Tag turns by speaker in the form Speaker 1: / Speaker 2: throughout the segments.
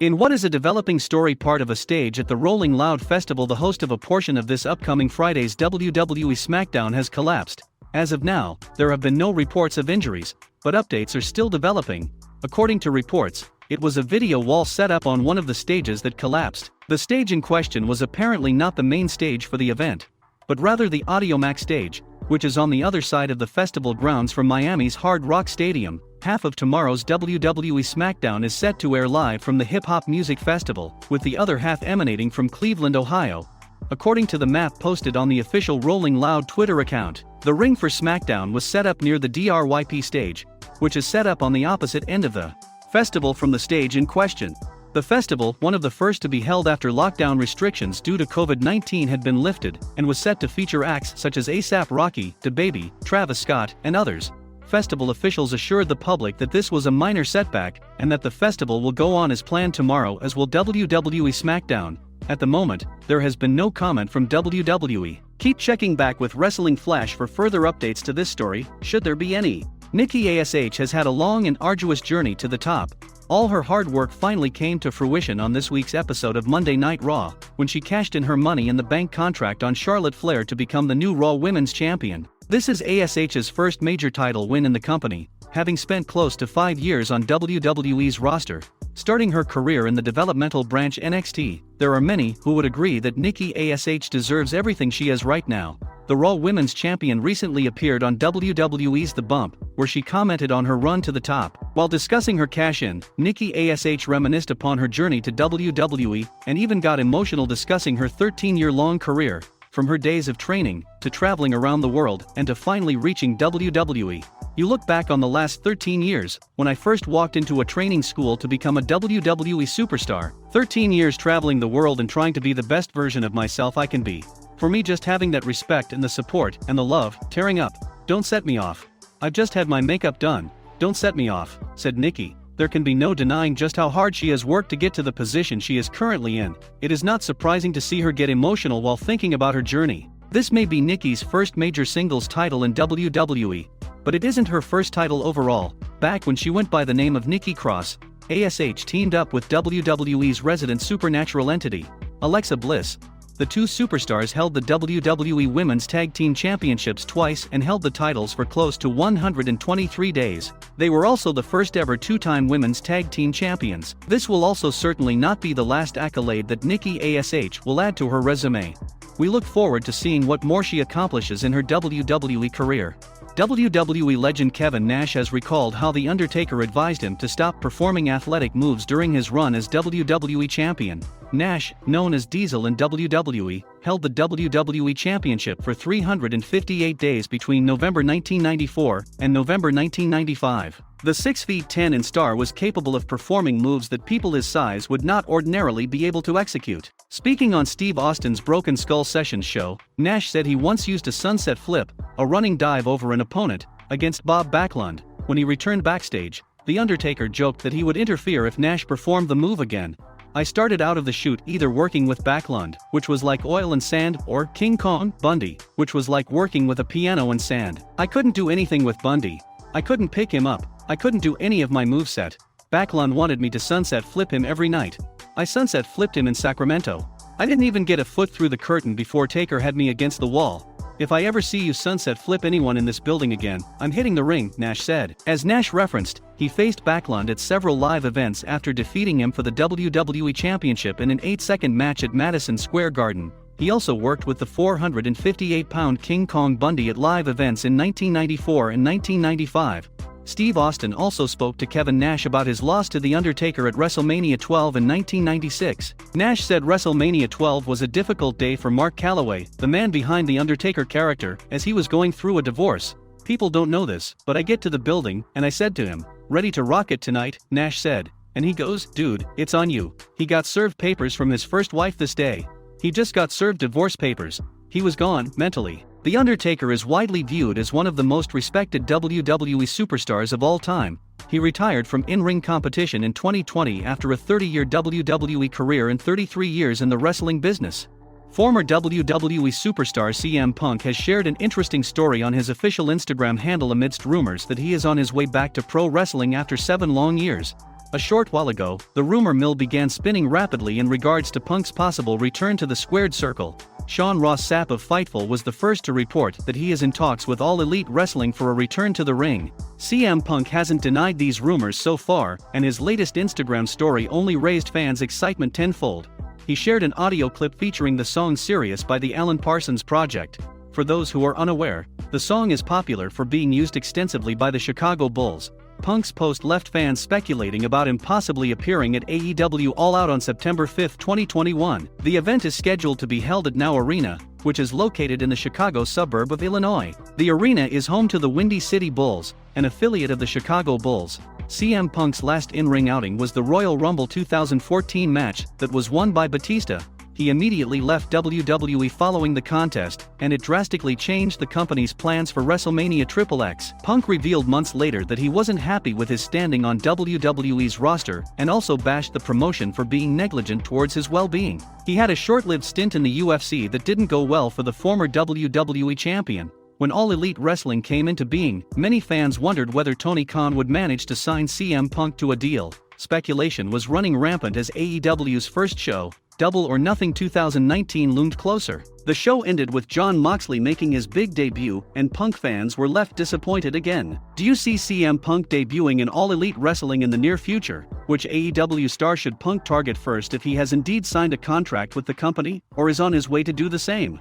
Speaker 1: In what is a developing story part of a stage at the Rolling Loud Festival, the host of a portion of this upcoming Friday's WWE SmackDown has collapsed. As of now, there have been no reports of injuries, but updates are still developing. According to reports, it was a video wall set up on one of the stages that collapsed. The stage in question was apparently not the main stage for the event, but rather the Audiomack stage, which is on the other side of the festival grounds from Miami's Hard Rock Stadium. Half of tomorrow's WWE SmackDown is set to air live from the Hip Hop Music Festival, with the other half emanating from Cleveland, Ohio. According to the map posted on the official Rolling Loud Twitter account, the ring for SmackDown was set up near the DRYP stage, which is set up on the opposite end of the festival from the stage in question. The festival, one of the first to be held after lockdown restrictions due to COVID-19 had been lifted, and was set to feature acts such as A$AP Rocky, DaBaby, Travis Scott, and others. Festival officials assured the public that this was a minor setback, and that the festival will go on as planned tomorrow, as will WWE SmackDown. At the moment, there has been no comment from WWE. Keep checking back with Wrestling Flash for further updates to this story, should there be any. Nikki ASH has had a long and arduous journey to the top. All her hard work finally came to fruition on this week's episode of Monday Night Raw, when she cashed in her Money in the Bank contract on Charlotte Flair to become the new Raw Women's Champion. This is ASH's first major title win in the company, having spent close to 5 years on WWE's roster. Starting her career in the developmental branch NXT, there are many who would agree that Nikki ASH deserves everything she has right now. The Raw Women's Champion recently appeared on WWE's The Bump, where she commented on her run to the top. While discussing her cash-in, Nikki ASH reminisced upon her journey to WWE, and even got emotional discussing her 13-year-long career, from her days of training, to traveling around the world, and to finally reaching WWE. You look back on the last 13 years, when I first walked into a training school to become a WWE superstar. 13 years traveling the world and trying to be the best version of myself I can be. For me, just having that respect and the support and the love, tearing up. Don't set me off. I've just had my makeup done. Don't set me off, said Nikki. There can be no denying just how hard she has worked to get to the position she is currently in. It is not surprising to see her get emotional while thinking about her journey. This may be Nikki's first major singles title in WWE, but it isn't her first title overall. Back when she went by the name of Nikki Cross, ASH teamed up with WWE's resident supernatural entity, Alexa Bliss. The two superstars held the WWE Women's Tag Team Championships twice and held the titles for close to 123 days. They were also the first ever two-time Women's Tag Team Champions. This will also certainly not be the last accolade that Nikki ASH will add to her resume. We look forward to seeing what more she accomplishes in her WWE career. WWE legend Kevin Nash has recalled how The Undertaker advised him to stop performing athletic moves during his run as WWE Champion. Nash, known as Diesel in WWE, held the WWE Championship for 358 days between November 1994 and November 1995. The 6'10" star was capable of performing moves that people his size would not ordinarily be able to execute. Speaking on Steve Austin's Broken Skull Sessions show, Nash said he once used a sunset flip, a running dive over an opponent, against Bob Backlund. When he returned backstage, The Undertaker joked that he would interfere if Nash performed the move again. I started out of the chute either working with Backlund, which was like oil and sand, or King Kong Bundy, which was like working with a piano and sand. I couldn't do anything with Bundy. I couldn't pick him up. I couldn't do any of my moveset. Backlund wanted me to sunset flip him every night. I sunset flipped him in Sacramento. I didn't even get a foot through the curtain before Taker had me against the wall. If I ever see you sunset flip anyone in this building again, I'm hitting the ring, Nash said. As Nash referenced, he faced Backlund at several live events after defeating him for the WWE Championship in an 8-second match at Madison Square Garden. He also worked with the 458-pound King Kong Bundy at live events in 1994 and 1995. Steve Austin also spoke to Kevin Nash about his loss to The Undertaker at WrestleMania 12 in 1996. Nash said WrestleMania 12 was a difficult day for Mark Calloway, the man behind the Undertaker character, as he was going through a divorce. People don't know this, but I get to the building, and I said to him, "Ready to rock it tonight," Nash said. And he goes, "Dude, it's on you." He got served papers from his first wife this day. He just got served divorce papers. He was gone, mentally. The Undertaker is widely viewed as one of the most respected WWE superstars of all time. He retired from in-ring competition in 2020 after a 30-year WWE career and 33 years in the wrestling business. Former WWE superstar CM Punk has shared an interesting story on his official Instagram handle amidst rumors that he is on his way back to pro wrestling after 7 long years. A short while ago, the rumor mill began spinning rapidly in regards to Punk's possible return to the squared circle. Sean Ross Sapp of Fightful was the first to report that he is in talks with All Elite Wrestling for a return to the ring. CM Punk hasn't denied these rumors so far, and his latest Instagram story only raised fans' excitement tenfold. He shared an audio clip featuring the song Serious by the Alan Parsons Project. For those who are unaware, the song is popular for being used extensively by the Chicago Bulls. Punk's post left fans speculating about him possibly appearing at AEW All Out on September 5, 2021. The event is scheduled to be held at Now Arena, which is located in the Chicago suburb of Illinois. The arena is home to the Windy City Bulls, an affiliate of the Chicago Bulls. CM Punk's last in-ring outing was the Royal Rumble 2014 match that was won by Batista. He immediately left WWE following the contest, and it drastically changed the company's plans for WrestleMania XXX. Punk revealed months later that he wasn't happy with his standing on WWE's roster and also bashed the promotion for being negligent towards his well-being. He had a short-lived stint in the UFC that didn't go well for the former WWE champion. When All Elite Wrestling came into being, many fans wondered whether Tony Khan would manage to sign CM Punk to a deal. Speculation was running rampant as AEW's first show, Double or Nothing 2019, loomed closer. The show ended with Jon Moxley making his big debut, and Punk fans were left disappointed again. Do you see CM Punk debuting in All Elite Wrestling in the near future? Which AEW star should Punk target first if he has indeed signed a contract with the company, or is on his way to do the same?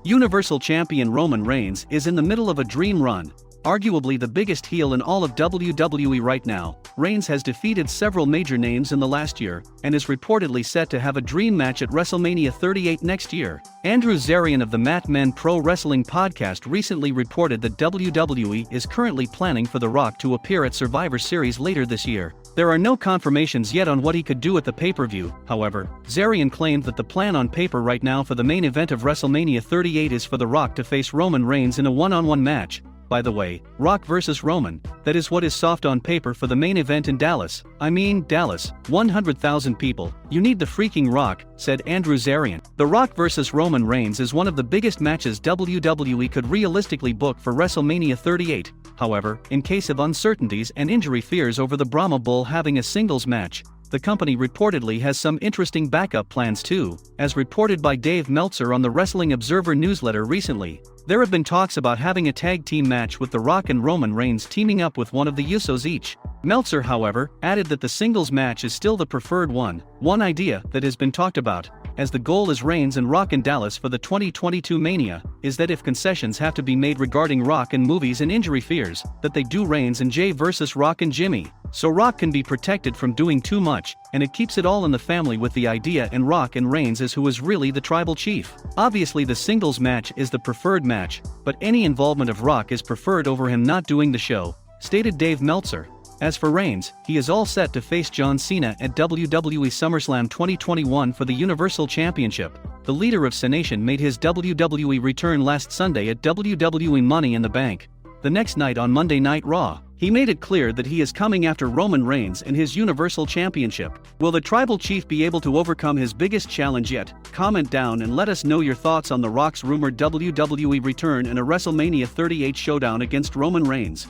Speaker 1: Universal Champion Roman Reigns is in the middle of a dream run. Arguably the biggest heel in all of WWE right now, Reigns has defeated several major names in the last year, and is reportedly set to have a dream match at WrestleMania 38 next year. Andrew Zarian of the Mat Men Pro Wrestling podcast recently reported that WWE is currently planning for The Rock to appear at Survivor Series later this year. There are no confirmations yet on what he could do at the pay-per-view, however. Zarian claimed that the plan on paper right now for the main event of WrestleMania 38 is for The Rock to face Roman Reigns in a one-on-one match. By the way, Rock vs. Roman, that is what is soft on paper for the main event in Dallas. I mean, Dallas, 100,000 people, you need the freaking Rock, said Andrew Zarian. The Rock vs. Roman Reigns is one of the biggest matches WWE could realistically book for WrestleMania 38, however, in case of uncertainties and injury fears over the Brahma Bull having a singles match, the company reportedly has some interesting backup plans too, as reported by Dave Meltzer on the Wrestling Observer newsletter recently. There have been talks about having a tag team match with The Rock and Roman Reigns teaming up with one of the Usos each. Meltzer, however, added that the singles match is still the preferred one idea that has been talked about, as the goal is Reigns and Rock in Dallas for the 2022 Mania, is that if concessions have to be made regarding Rock and movies and injury fears, that they do Reigns and Jay versus Rock and Jimmy. So Rock can be protected from doing too much, and it keeps it all in the family with the idea and Rock and Reigns as who is really the tribal chief. Obviously the singles match is the preferred match, but any involvement of Rock is preferred over him not doing the show, stated Dave Meltzer. As for Reigns, he is all set to face John Cena at WWE SummerSlam 2021 for the Universal Championship. The leader of Cenation made his WWE return last Sunday at WWE Money in the Bank. The next night on Monday Night Raw, he made it clear that he is coming after Roman Reigns and his Universal Championship. Will the Tribal Chief be able to overcome his biggest challenge yet? Comment down and let us know your thoughts on The Rock's rumored WWE return and a WrestleMania 38 showdown against Roman Reigns.